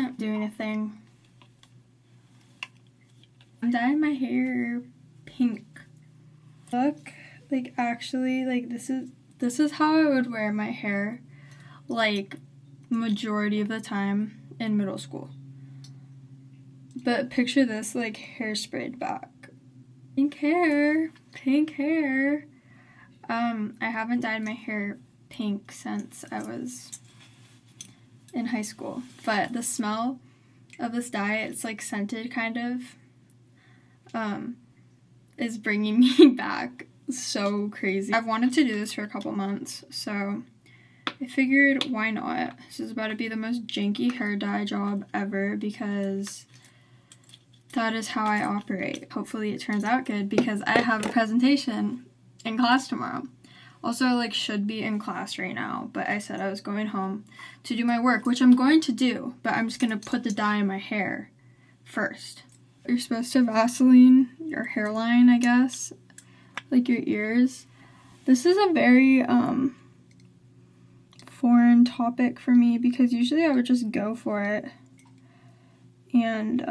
wasn't doing a thing. I'm dyeing my hair pink. Look, like actually, like this is how I would wear my hair, like majority of the time in middle school. But picture this, like hair sprayed back. Pink hair, pink hair. I haven't dyed my hair pink since I was in high school, but the smell of this dye, it's like scented kind of, is bringing me back so crazy. I've wanted to do this for a couple months, so I figured why not. This is about to be the most janky hair dye job ever because that is how I operate. Hopefully it turns out good because I have a presentation in class tomorrow. Also, I like should be in class right now, but I said I was going home to do my work, which I'm going to do, but I'm just gonna put the dye in my hair first. You're supposed to Vaseline your hairline, I guess, like your ears. This is a very foreign topic for me because usually I would just go for it. And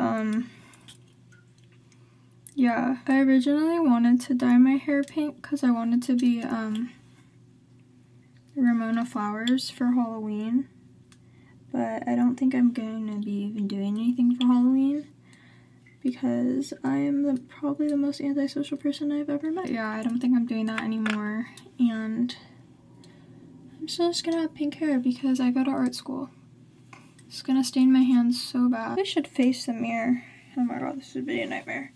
yeah, I originally wanted to dye my hair pink because I wanted to be Ramona Flowers for Halloween, but I don't think I'm going to be even doing anything for Halloween because I am probably the most antisocial person I've ever met. Yeah, I don't think I'm doing that anymore, and I'm still just gonna have pink hair because I go to art school. It's gonna stain my hands so bad. I should face the mirror. Oh my god, this would be a nightmare.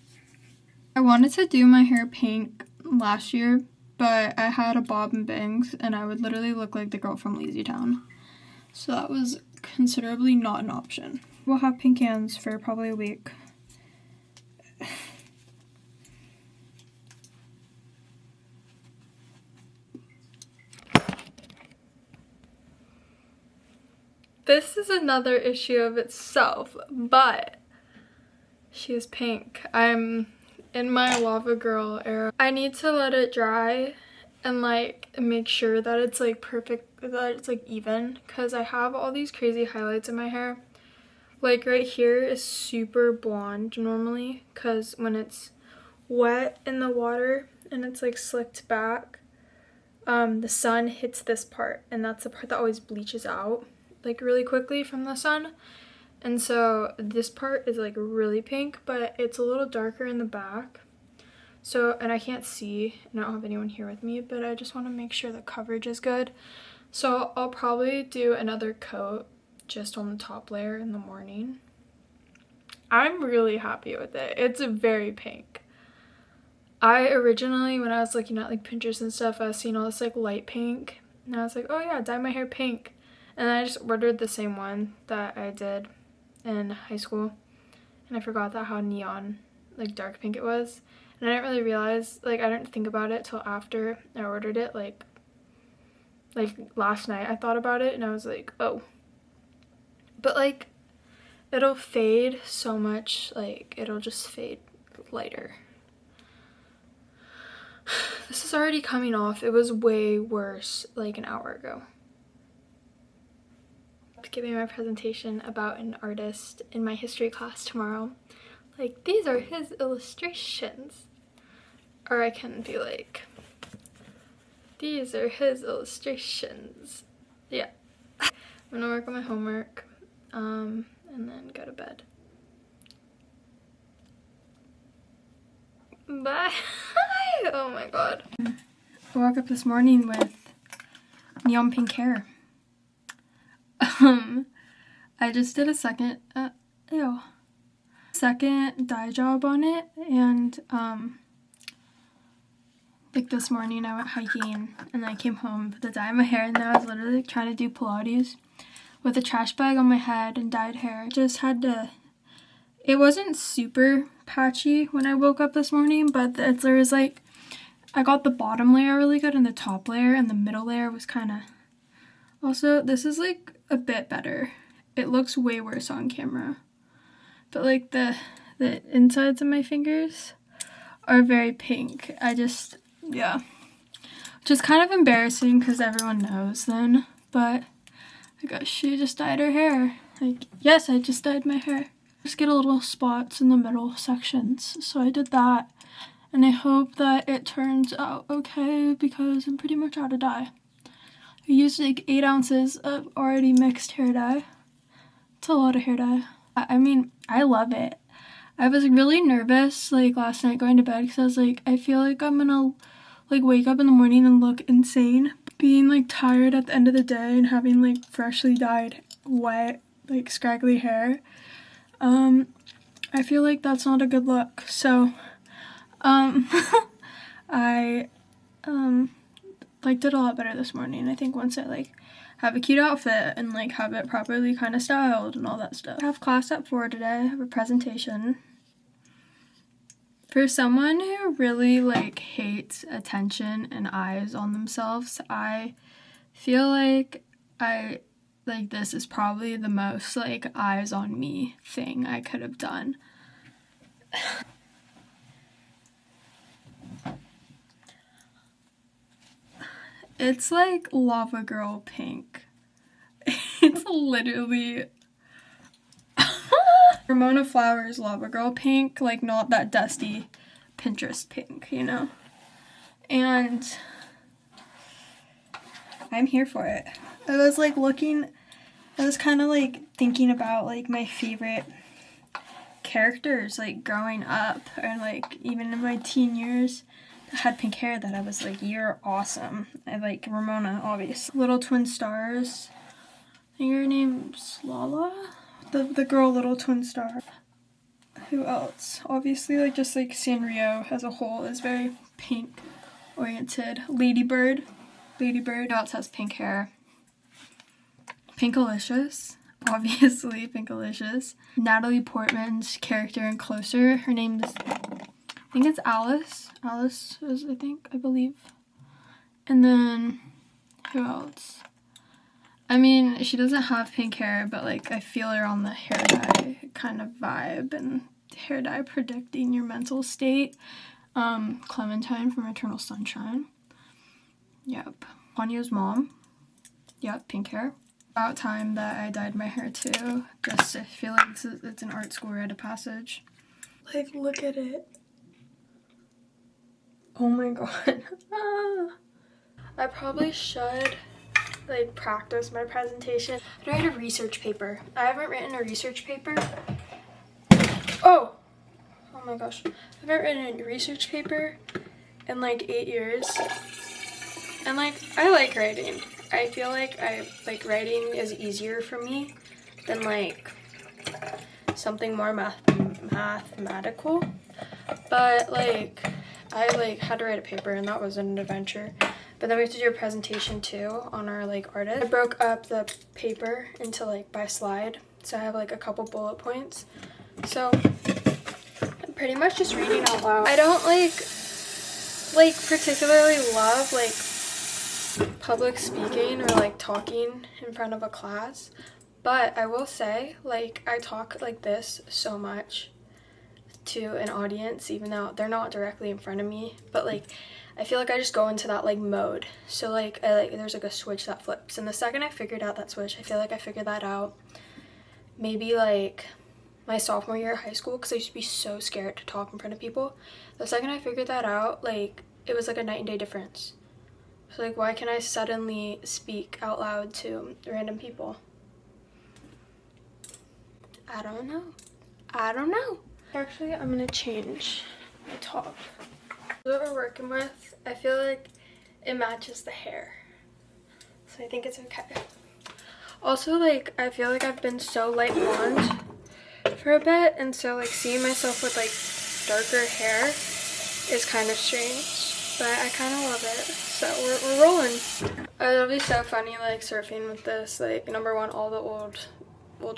I wanted to do my hair pink last year, but I had a bob and bangs and I would literally look like the girl from Lazy Town. So that was considerably not an option. We'll have pink hands for probably a week. This is another issue of itself, but she is pink. I'm in my lava girl era. I need to let it dry and like make sure that it's like perfect, that it's like even, because I have all these crazy highlights in my hair. Like right here is super blonde normally because when it's wet in the water and it's like slicked back, the sun hits this part and that's the part that always bleaches out like really quickly from the sun. And so this part is like really pink, but it's a little darker in the back. So, and I can't see, and I don't have anyone here with me, but I just want to make sure the coverage is good. So I'll probably do another coat just on the top layer in the morning. I'm really happy with it. It's very pink. I originally, when I was looking at like Pinterest and stuff, I was seeing all this like light pink, and I was like, oh yeah, dye my hair pink. And I just ordered the same one that I did in high school, and I forgot that how neon like dark pink it was, and I didn't really realize, like I didn't think about it till after I ordered it, like last night I thought about it and I was like, oh, but like it'll fade so much, like it'll just fade lighter. This is already coming off. It was way worse like an hour ago. Giving my presentation about an artist in my history class tomorrow. Like, these are his illustrations. Or I can be like, these are his illustrations. Yeah. I'm gonna work on my homework, and then go to bed. Bye. Oh my god. I woke up this morning with neon pink hair. I just did a second dye job on it, and like this morning I went hiking and then I came home, put the dye in my hair, and then I was literally trying to do Pilates with a trash bag on my head and dyed hair. Just had to, it wasn't super patchy when I woke up this morning, but there was like, I got the bottom layer really good and the top layer, and the middle layer was kind of, also this is like a bit better. It looks way worse on camera, but like the insides of my fingers are very pink. Yeah, which is kind of embarrassing because everyone knows then, but I guess she just dyed her hair Like, yes, I just dyed my hair. Just get a little spots in the middle sections. So I did that, and I hope that it turns out okay because I'm pretty much out of dye. I used like 8 ounces of already mixed hair dye. It's a lot of hair dye. I mean, I love it. I was really nervous like last night going to bed because I was like, I feel like I'm gonna like wake up in the morning and look insane. Being like tired at the end of the day and having like freshly dyed wet like scraggly hair, I feel like that's not a good look. So I liked it a lot better this morning. I think once I like have a cute outfit and like have it properly kind of styled and all that stuff. I have class at 4 today. I have a presentation. For someone who really like hates attention and eyes on themselves, I feel like this is probably the most like eyes on me thing I could have done. It's like Lava Girl pink. It's literally Ramona Flowers Lava Girl pink, like not that dusty Pinterest pink, you know? And I'm here for it. I was like I was kind of like thinking about like my favorite characters like growing up, or like even in my teen years that had pink hair that I was like, you're awesome. I like Ramona, obviously. Little Twin Stars. I think her name's Lala? The girl Little Twin Star. Who else? Obviously like just like Sanrio as a whole is very pink oriented. Ladybird. Who else has pink hair? Pinkalicious. Obviously Pinkalicious. Natalie Portman's character in Closer. Her name is, I think it's Alice. Alice is, I believe. And then, who else? I mean, she doesn't have pink hair, but like I feel her on the hair dye kind of vibe and hair dye predicting your mental state. Clementine from Eternal Sunshine. Yep. Ponyo's mom. Yep, pink hair. About time that I dyed my hair too. Just I feel like it's an art school rite of passage. Like, look at it. Oh my god. I probably should like practice my presentation. I write a research paper. I haven't written a research paper. Oh my gosh. I haven't written a research paper in like 8 years. And like, I like writing. I feel like writing is easier for me than like something more mathematical. But like, I like had to write a paper and that was an adventure. But then we have to do a presentation too on our like artist. I broke up the paper into like by slide. So I have like a couple bullet points. So I'm pretty much just reading out loud. I don't like particularly love like public speaking or like talking in front of a class, but I will say like I talk like this so much to an audience even though they're not directly in front of me, but like I feel like I just go into that like mode. So like there's like a switch that flips, and the second I figured out that switch, I feel like I figured that out maybe like my sophomore year of high school, because I used to be so scared to talk in front of people. The second I figured that out, like it was like a night and day difference. So like, why can I suddenly speak out loud to random people? I don't know. Actually, I'm gonna change my top. What we're working with, I feel like it matches the hair. So I think it's okay. Also, like, I feel like I've been so light blonde for a bit, and so like seeing myself with like darker hair is kind of strange, but I kind of love it. So we're rolling. It'll be so funny like surfing with this. Like, number one, all the old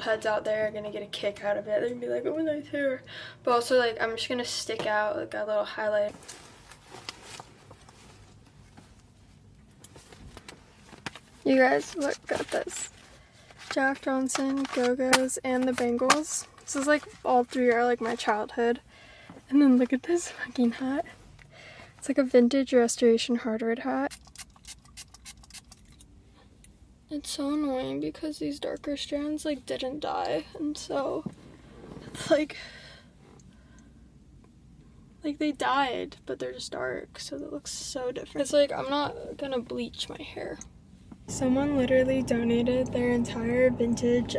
heads out there are gonna get a kick out of it. They're gonna be like, oh, nice hair. But also like I'm just gonna stick out like a little highlight. You guys, look at this. Jack Johnson, Go-Go's, and the Bengals. This is like all 3 are like my childhood. And then look at this fucking hat. It's like a vintage restoration hardware hat. It's so annoying because these darker strands like didn't dye, and so it's like they dyed, but they're just dark, so that looks so different. It's like I'm not gonna bleach my hair. Someone literally donated their entire vintage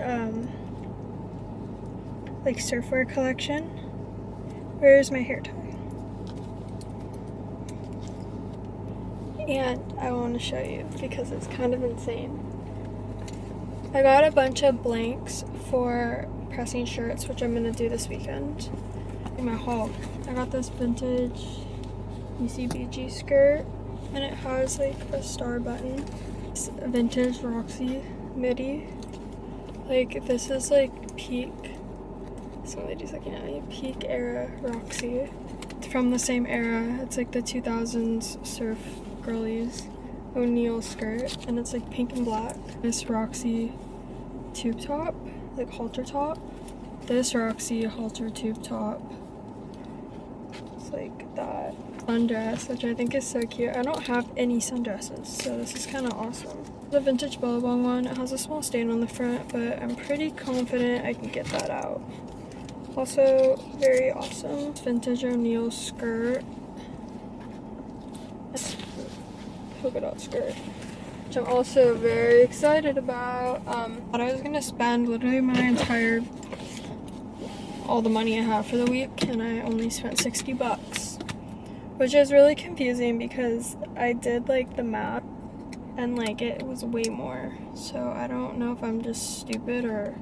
like surfwear collection. Where's my hair tie? And I want to show you because it's kind of insane. I got a bunch of blanks for pressing shirts, which I'm gonna do this weekend. In my haul, I got this vintage UCBG skirt, and it has like a star button. It's a vintage Roxy midi. Like this is like peak. Some lady's looking at me. Peak era Roxy. It's from the same era. It's like the 2000s surf girlies O'Neill skirt, and it's like pink and black. This Roxy tube top, like halter top. This Roxy halter tube top. It's like that. Sundress, which I think is so cute. I don't have any sundresses, so this is kind of awesome. The vintage Billabong one, it has a small stain on the front, but I'm pretty confident I can get that out. Also, very awesome. Vintage O'Neill skirt. Polka dot skirt, which I'm also very excited about. Thought I was gonna spend literally all the money I have for the week, and I only spent 60 bucks, which is really confusing because I did like the math and like it was way more. So I don't know if I'm just stupid or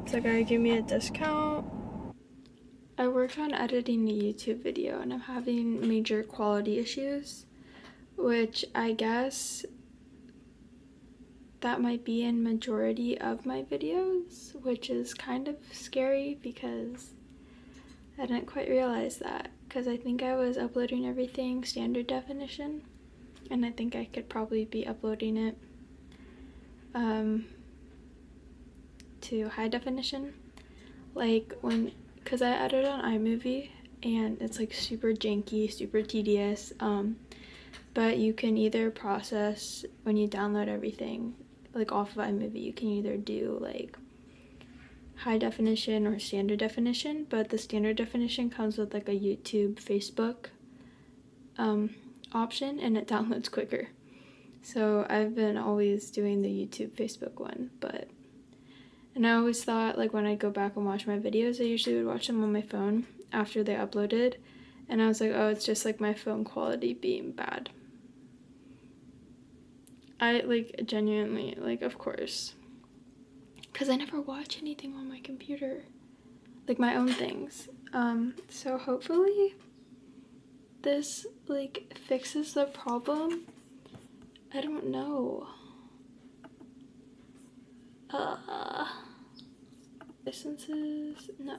it's like I give me a discount. I worked on editing a YouTube video and I'm having major quality issues, which I guess that might be in majority of my videos, which is kind of scary because I didn't quite realize that, because I think I was uploading everything standard definition, and I think I could probably be uploading it to high definition, like because I edit on iMovie and it's like super janky, super tedious. But you can either process, when you download everything, like off of iMovie, you can either do like high definition or standard definition, but the standard definition comes with like a YouTube, Facebook option, and it downloads quicker. So I've been always doing the YouTube, Facebook one, and I always thought like when I go back and watch my videos, I usually would watch them on my phone after they uploaded, and I was like, oh, it's just like my phone quality being bad. I like genuinely, like, of course, because I never watch anything on my computer, like my own things. So hopefully this like fixes the problem. I don't know. Licenses, no.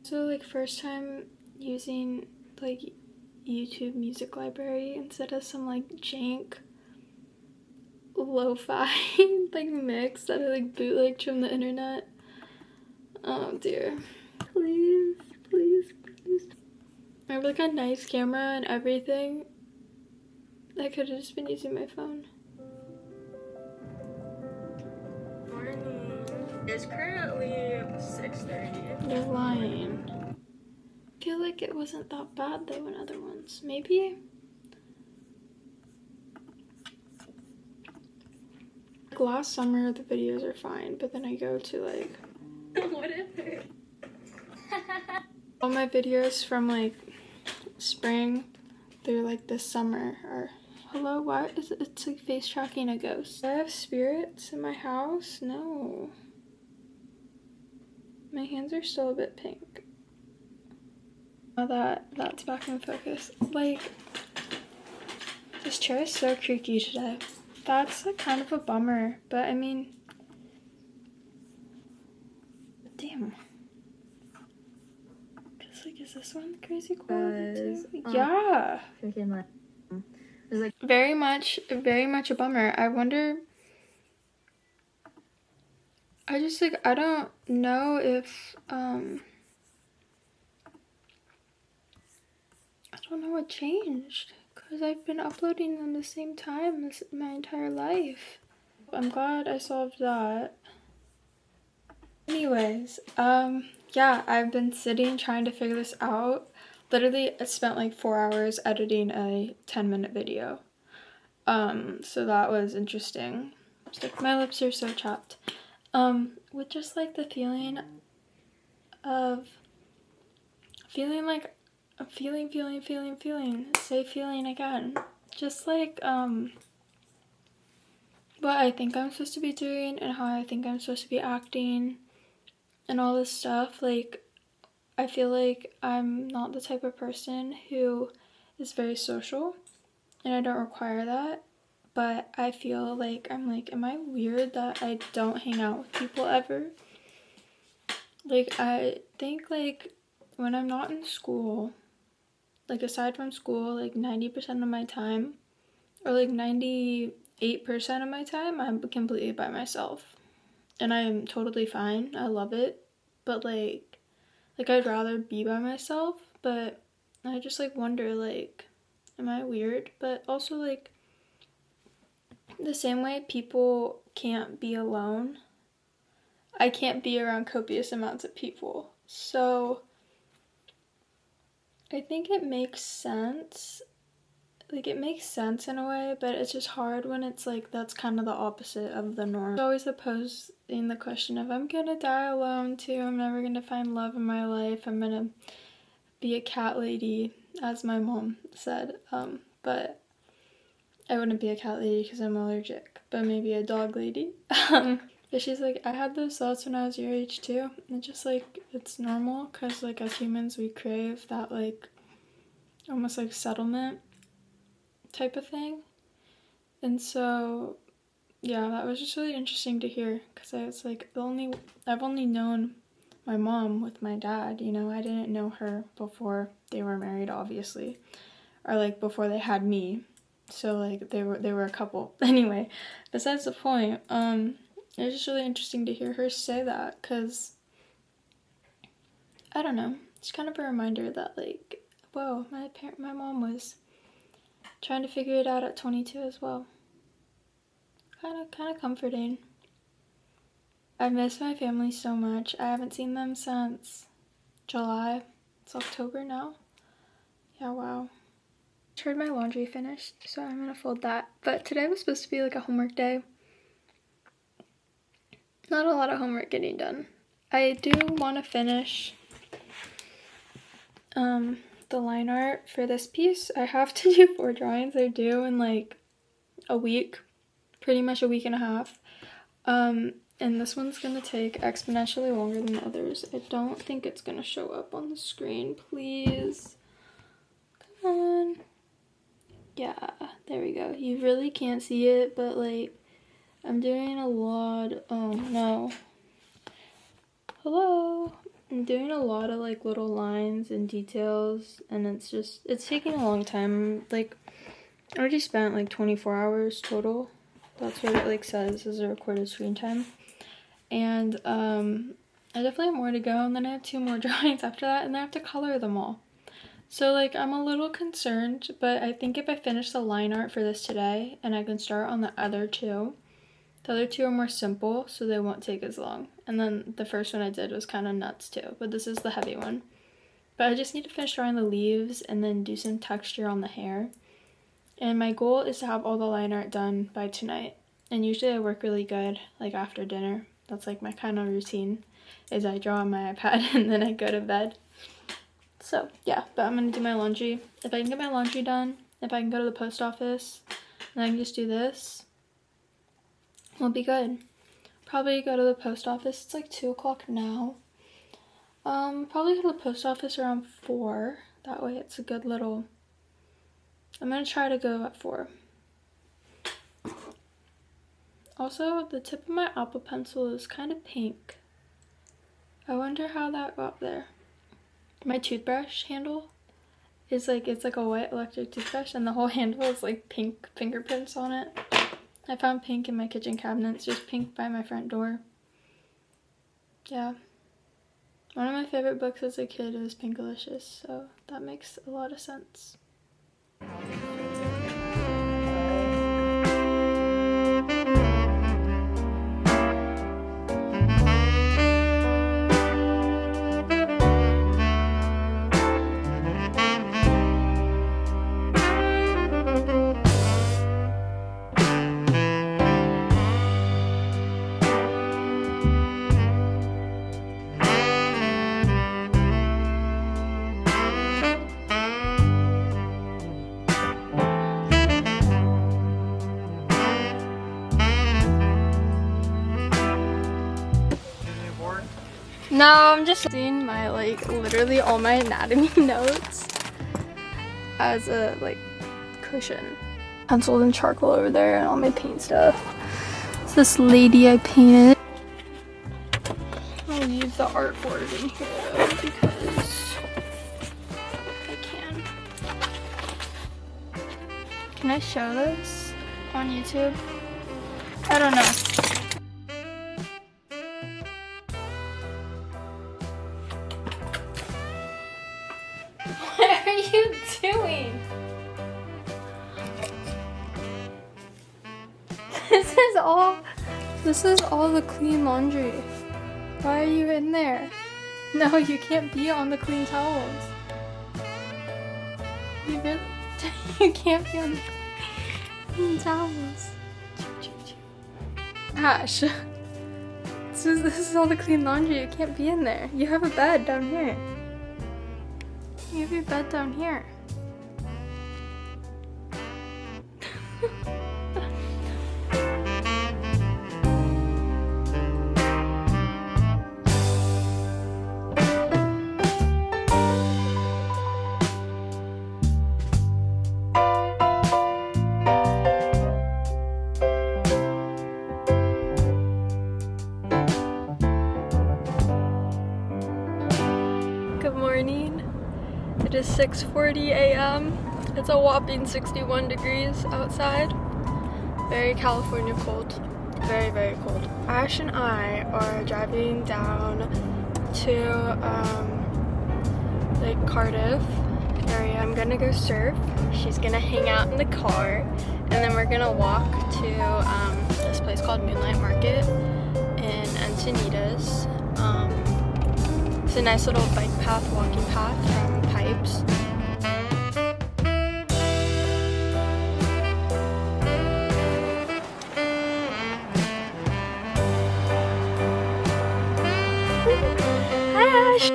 So like first time using like YouTube music library instead of some like jank lo-fi like mix that I like bootlegged from the internet. Oh dear. Please, please, please. I have like a nice camera and everything. I could have just been using my phone. Morning. It's currently 6:30. They're lying. I feel like it wasn't that bad though in other ones. Maybe? Like last summer the videos are fine, but then I go to like whatever. All my videos from like spring through like this summer are hello, why is it, it's like face tracking a ghost. Do I have spirits in my house? No. My hands are still a bit pink. Now that's back in focus. Like, this chair is so creaky today. That's like kind of a bummer, but I mean, damn. Cause like, is this one crazy quality too? Yeah. Freaking like, it was like very much a bummer. I wonder. I just like I don't know if I don't know what changed, because I've been uploading them the same time my entire life. I'm glad I solved that. Anyways, yeah, I've been sitting trying to figure this out. Literally, I spent like 4 hours editing a 10-minute video. So that was interesting. Like, my lips are so chapped. With just like the feeling of feeling like I'm feeling, say feeling again. Just like, what I think I'm supposed to be doing and how I think I'm supposed to be acting and all this stuff. Like, I feel like I'm not the type of person who is very social, and I don't require that, but I feel like I'm like, am I weird that I don't hang out with people ever? Like, I think like when I'm not in school, like aside from school, like 90% of my time, or like 98% of my time, I'm completely by myself. And I am totally fine. I love it. But like I'd rather be by myself, but I just like wonder, like, am I weird? But also, like, the same way people can't be alone, I can't be around copious amounts of people. So I think it makes sense. Like, it makes sense in a way, but it's just hard when it's like that's kind of the opposite of the norm. It's always posing the question of, I'm gonna die alone too, I'm never gonna find love in my life, I'm gonna be a cat lady, as my mom said. But I wouldn't be a cat lady because I'm allergic, but maybe a dog lady. But she's like, I had those thoughts when I was your age too. And just like, it's normal because like as humans we crave that like almost like settlement type of thing. And so yeah, that was just really interesting to hear because I was like, I've only known my mom with my dad, you know. I didn't know her before they were married, obviously, or like before they had me. So like they were a couple. Anyway, besides the point, it was just really interesting to hear her say that because I don't know, it's kind of a reminder that like, whoa, my mom was trying to figure it out at 22 as well. Kind of comforting. I miss my family so much. I haven't seen them since July. It's October now. Yeah, wow. I heard my laundry finished, so I'm gonna fold that. But today was supposed to be like a homework day. Not a lot of homework getting done. I do want to finish the line art for this piece. I have to do 4 drawings. I do in like a week, pretty much a week and a half. And this one's gonna take exponentially longer than the others. I don't think it's gonna show up on the screen, please. Come on. Yeah, there we go. You really can't see it, but like, I'm doing a lot, oh no. Hello. I'm doing a lot of like little lines and details, and it's taking a long time. Like, I already spent like 24 hours total. That's what it like says as a recorded screen time. And I definitely have more to go, and then I have 2 more drawings after that, and then I have to color them all. So like, I'm a little concerned, but I think if I finish the line art for this today and I can start on the other 2, the other 2 are more simple, so they won't take as long. And then the first one I did was kind of nuts too, but this is the heavy one. But I just need to finish drawing the leaves and then do some texture on the hair. And my goal is to have all the line art done by tonight. And usually I work really good like after dinner. That's like my kind of routine, is I draw on my iPad and then I go to bed. So yeah, but I'm gonna do my laundry. If I can get my laundry done, if I can go to the post office, and I can just do this, we'll be good. Probably go to the post office. It's like 2 o'clock now. Probably go to the post office around 4. That way it's a good little, I'm gonna try to go at 4. Also, the tip of my Apple Pencil is kind of pink. I wonder how that got there. My toothbrush handle is like, it's like a white electric toothbrush, and the whole handle is like pink fingerprints on it. I found pink in my kitchen cabinets, just pink by my front door. Yeah. One of my favorite books as a kid was Pinkalicious, so that makes a lot of sense. No, I'm just using my, like, literally all my anatomy notes as a, like, cushion. Pencils and charcoal over there and all my paint stuff. It's this lady I painted. I'll use the artboard in here though because I can. Can I show this on YouTube? I don't know. What are you doing? This is all the clean laundry. Why are you in there? No, you can't be on the clean towels. You can't be on the clean towels. Ash, this is all the clean laundry. You can't be in there. You have a bed down here. You have your bed down here. Good morning. It is 6:40 a.m. It's a whopping 61 degrees outside. Very California cold. Very, very cold. Ash and I are driving down to like Cardiff area. I'm gonna go surf. She's gonna hang out in the car, and then we're gonna walk to this place called Moonlight Market in Encinitas. It's a nice little bike path, walking path from Pipes. Hi, Ash!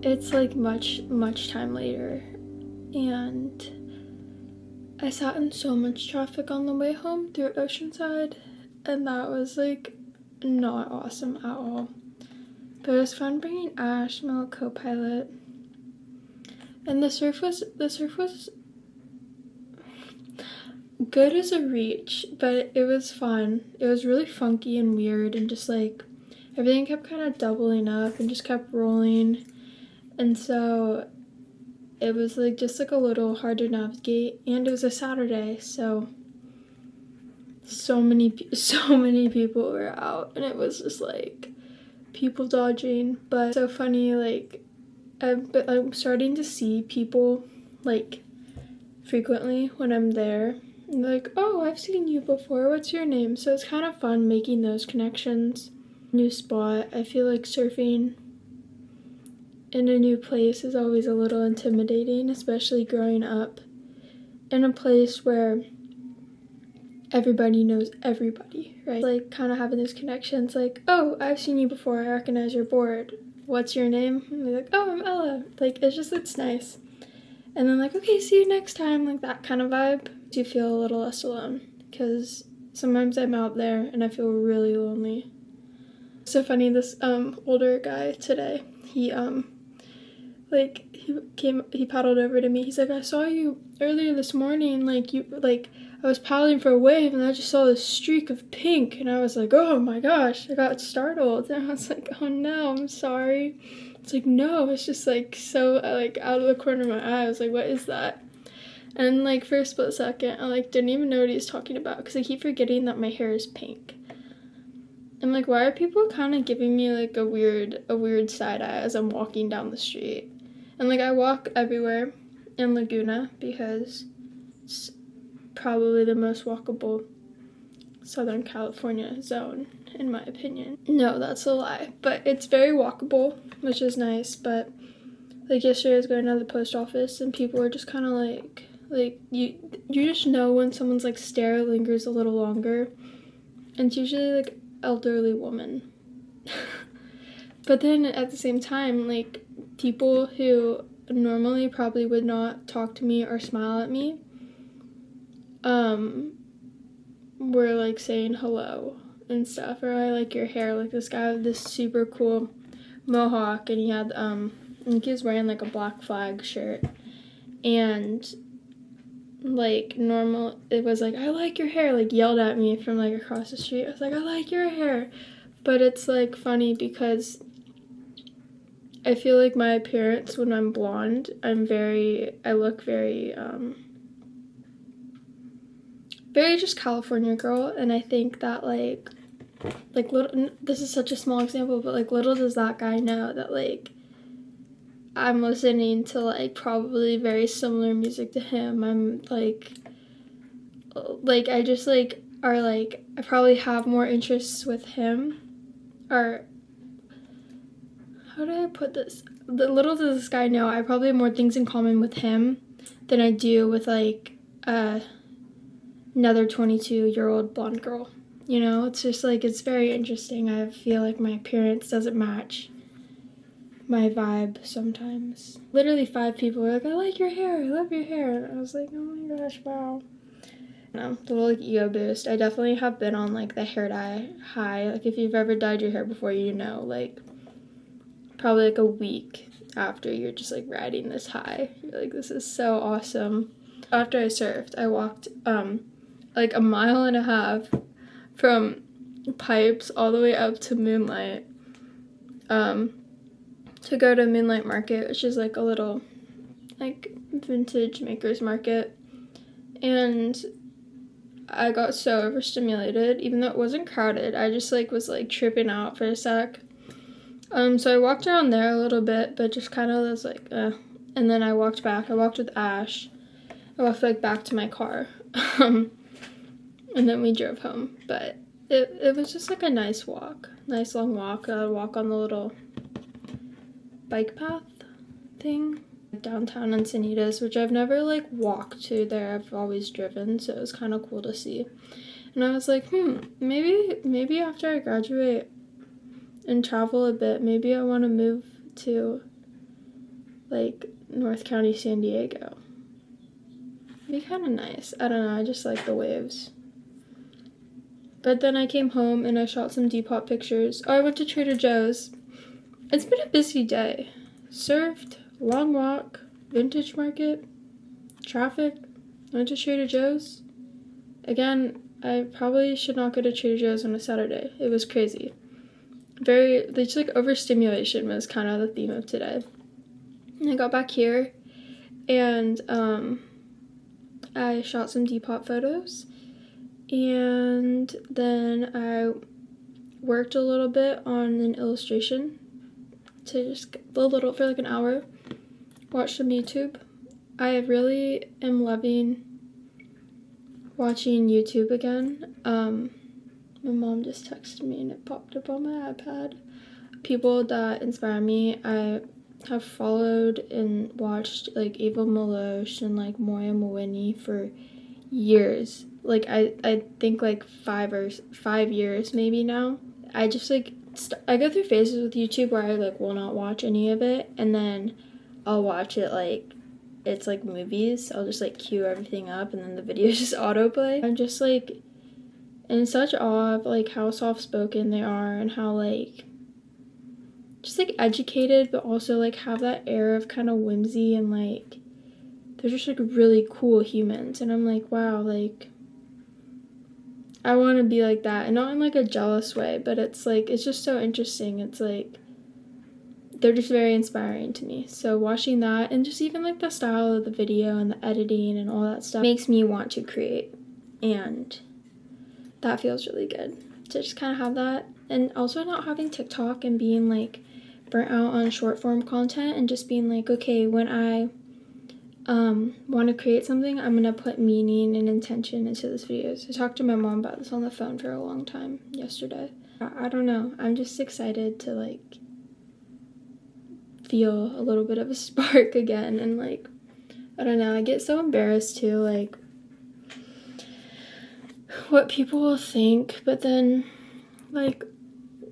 It's like much time later, and I sat in so much traffic on the way home through Oceanside, and that was like not awesome at all. But it was fun bringing Ash, my little co-pilot, and the surf was good as a reach, but it was fun. It was really funky and weird, and just like everything kept kind of doubling up and just kept rolling. And so it was like just like a little hard to navigate, and it was a Saturday, so many people were out, and it was just like people dodging. But so funny, like I'm starting to see people like frequently when I'm there, and they're like, oh, I've seen you before, what's your name? So it's kind of fun making those connections. New spot. I feel like surfing in a new place is always a little intimidating, especially growing up in a place where everybody knows everybody, right? Like kind of having those connections, like, oh, I've seen you before, I recognize your board. What's your name? And they're like, oh, I'm Ella. Like, it's nice. And then like, okay, see you next time, like that kind of vibe. You feel a little less alone, because sometimes I'm out there and I feel really lonely. So funny, this older guy today, he paddled over to me. He's like, I saw you earlier this morning, I was paddling for a wave and I just saw this streak of pink, and I was like, oh my gosh, I got startled, and I was like, oh no, I'm sorry. It's like, no, it's just like so like out of the corner of my eye. I was like, what is that? And like for a split second, I like didn't even know what he was talking about, because I keep forgetting that my hair is pink. And like, why are people kind of giving me like a weird side eye as I'm walking down the street? And like, I walk everywhere in Laguna because it's probably the most walkable Southern California zone, in my opinion. No, that's a lie, but it's very walkable, which is nice. But like yesterday I was going to the post office and people were just kind of like you just know when someone's like stare lingers a little longer, and it's usually like elderly woman. But then at the same time, like, people who normally probably would not talk to me or smile at me were like saying hello and stuff, or I like your hair. Like this guy with this super cool mohawk, and he had I think he was wearing like a Black Flag shirt, and like normal it was like, I like your hair, like yelled at me from like across the street. I was like, I like your hair. But it's like funny because I feel like my appearance when I'm blonde, I look very very just California girl, and I think that like little, this is such a small example, but like little does that guy know that like I'm listening to like probably very similar music to him. I'm like I just like are like I probably have more interests with him, or how do I put this? The little does this guy know I probably have more things in common with him than I do with like another 22-year-old blonde girl. You know, it's just like, it's very interesting. I feel like my appearance doesn't match my vibe sometimes. Literally 5 people were like, I like your hair, I love your hair. And I was like, oh my gosh, wow. No, the little like ego boost. I definitely have been on like the hair dye high. Like if you've ever dyed your hair before, you know, like probably like a week after you're just like riding this high. You're like, this is so awesome. After I surfed, I walked like a mile and a half from Pipes all the way up to Moonlight to go to Moonlight Market, which is like a little like vintage makers market. And I got so overstimulated, even though it wasn't crowded. I just like was like tripping out for a sec. So I walked around there a little bit, but just kind of was like, and then I walked back. I walked with Ash. I walked like back to my car. And then we drove home. But it was just like a nice walk. Nice long walk. I would walk on the little bike path thing downtown Encinitas, which I've never like walked to there. I've always driven, so it was kind of cool to see. And I was like, maybe after I graduate and travel a bit, maybe I want to move to like North County, San Diego. It'd be kind of nice. I don't know, I just like the waves. But then I came home and I shot some Depop pictures. Oh, I went to Trader Joe's. It's been a busy day. Surfed, long walk, vintage market, traffic. I went to Trader Joe's. Again, I probably should not go to Trader Joe's on a Saturday. It was crazy. Just like overstimulation was kind of the theme of today. And I got back here and I shot some Depop photos, and then I worked a little bit on an illustration to just for like an hour, watch some YouTube. I really am loving watching YouTube again. My mom just texted me and it popped up on my iPad. People that inspire me, I have followed and watched like Ava Maloche and like Moya Mawini for years. Like I think like 5 years maybe now. I just like I go through phases with YouTube where I like will not watch any of it, and then I'll watch it like it's like movies. I'll just like cue everything up and then the videos just autoplay. I'm just like in such awe of like how soft spoken they are and how like just like educated, but also like have that air of kind of whimsy, and like they're just like really cool humans. And I'm like, wow, like I want to be like that, and not in like a jealous way, but it's like it's just so interesting. It's like they're just very inspiring to me. So watching that, and just even like the style of the video and the editing and all that stuff makes me want to create, and that feels really good. to just kind of have that. And also not having TikTok and being like burnt out on short form content, and just being like, okay, when I want to create something, I'm gonna put meaning and intention into this video. So I talked to my mom about this on the phone for a long time yesterday. I don't know, I'm just excited to like feel a little bit of a spark again. And like, I don't know, I get so embarrassed too, like what people will think, but then like,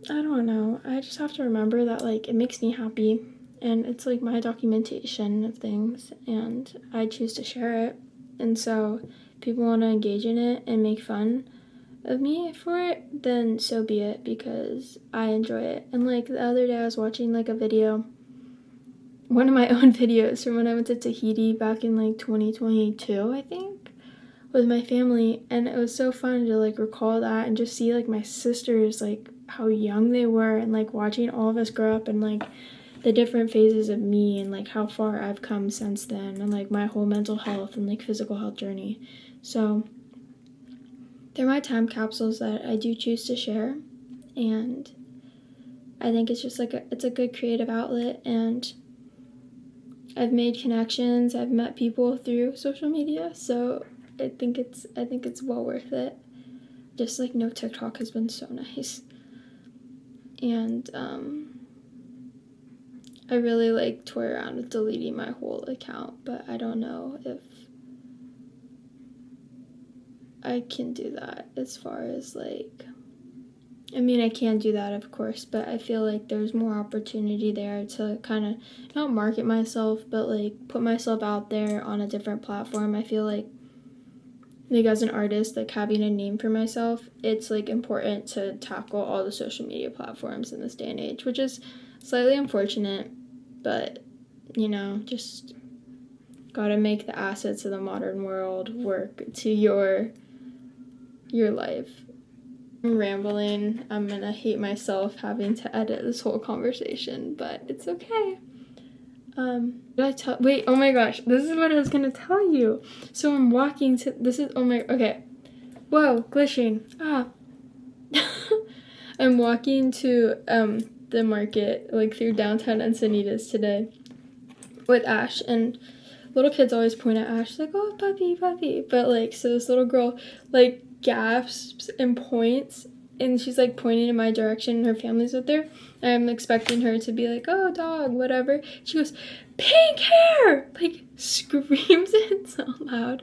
I don't know, I just have to remember that like it makes me happy, and it's like my documentation of things, and I choose to share it. And so people want to engage in it and make fun of me for it, then so be it, because I enjoy it. And like the other day I was watching like a video, one of my own videos from when I went to Tahiti back in like 2022, I think, with my family, and it was so fun to like recall that and just see like my sisters, like how young they were, and like watching all of us grow up, and like the different phases of me, and like how far I've come since then, and like my whole mental health and like physical health journey. So they're my time capsules that I do choose to share, and I think it's just like it's a good creative outlet, and I've made connections, I've met people through social media, so I think it's well worth it. Just like no TikTok has been so nice. And I really like toy around with deleting my whole account, but I don't know if I can do that as far as like, I mean, I can do that, of course, but I feel like there's more opportunity there to kind of not market myself, but like put myself out there on a different platform. I feel like as an artist, like having a name for myself, it's like important to tackle all the social media platforms in this day and age, which is slightly unfortunate, but you know, just gotta make the assets of the modern world work to your life. I'm rambling. I'm gonna hate myself having to edit this whole conversation, but it's okay. Wait, oh my gosh, this is what I was gonna tell you. So I'm walking to, okay. Whoa, glitching. I'm walking to, the market, like through downtown Encinitas today with Ash, and little kids always point at Ash, like, oh, puppy, puppy. But like, so this little girl, like, gasps and points, and she's like pointing in my direction, and her family's with her. I'm expecting her to be like, oh, dog, whatever. She goes, pink hair! Like, screams it so loud.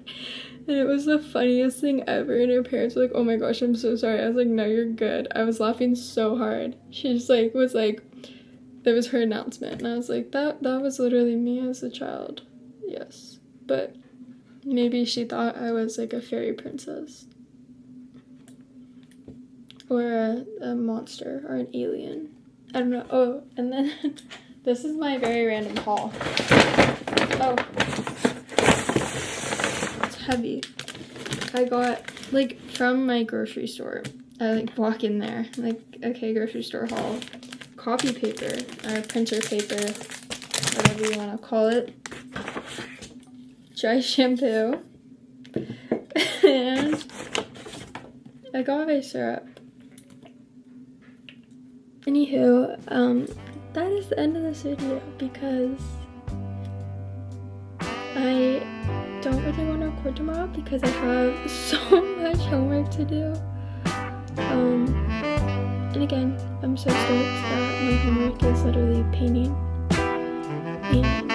And it was the funniest thing ever. And her parents were like, oh my gosh, I'm so sorry. I was like, no, you're good. I was laughing so hard. She just like, was like, that was her announcement. And I was like, that was literally me as a child. Yes. But maybe she thought I was like a fairy princess. Or a monster or an alien. I don't know. Oh, and then this is my very random haul. Oh. It's heavy. I got, like, from my grocery store. I, like, walk in there. Like, okay, grocery store haul. Copy paper. Or printer paper. Whatever you want to call it. Dry shampoo. And agave syrup. Anywho, that is the end of this video, because I don't really want to record tomorrow because I have so much homework to do. And again, I'm so stoked that my homework is literally painting. And